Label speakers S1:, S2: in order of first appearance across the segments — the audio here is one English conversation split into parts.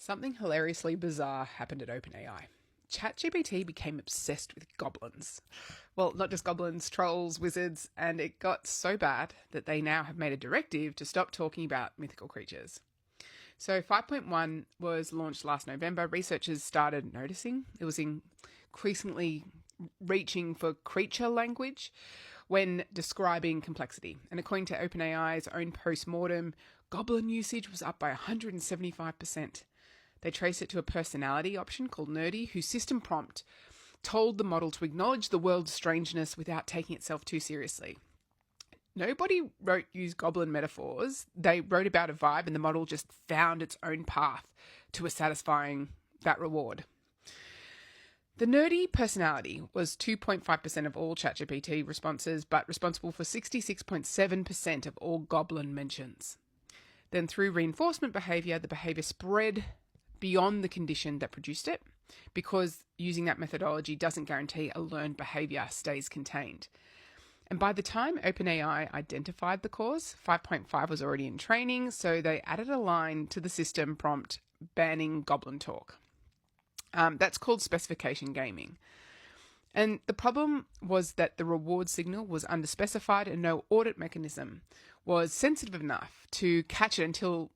S1: Something hilariously bizarre happened at OpenAI. ChatGPT became obsessed with goblins. Well, not just goblins, trolls, wizards, and it got so bad that they now have made a directive to stop talking about mythical creatures. So 5.1 was launched last November. Researchers started noticing it was increasingly reaching for creature language when describing complexity. And according to OpenAI's own post-mortem, goblin usage was up by 175%. They trace it to a personality option called Nerdy, whose system prompt told the model to acknowledge the world's strangeness without taking itself too seriously. Nobody used goblin metaphors. They wrote about a vibe and the model just found its own path to a satisfying that reward. The nerdy personality was 2.5% of all ChatGPT responses, but responsible for 66.7% of all goblin mentions. Then through reinforcement behavior, the behavior spread beyond the condition that produced it, because using that methodology doesn't guarantee a learned behavior stays contained. And by the time OpenAI identified the cause, 5.5 was already in training, so they added a line to the system prompt banning goblin talk. That's called specification gaming. And the problem was that the reward signal was underspecified and no audit mechanism was sensitive enough to catch it until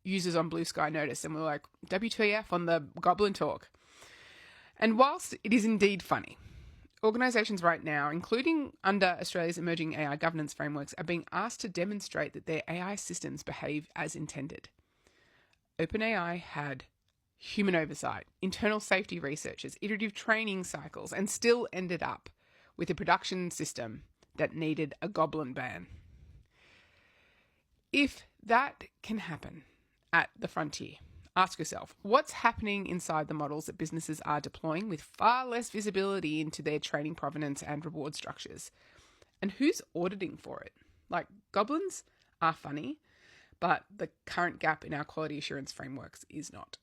S1: users on Blue Sky noticed and were like, WTF on the goblin talk. And whilst it is indeed funny, organisations right now, including under Australia's emerging AI governance frameworks, are being asked to demonstrate that their AI systems behave as intended. OpenAI had human oversight, internal safety researchers, iterative training cycles, and still ended up with a production system that needed a goblin ban. If that can happen at the frontier, ask yourself, what's happening inside the models that businesses are deploying with far less visibility into their training provenance and reward structures? And who's auditing for it? Like, goblins are funny, but the current gap in our quality assurance frameworks is not.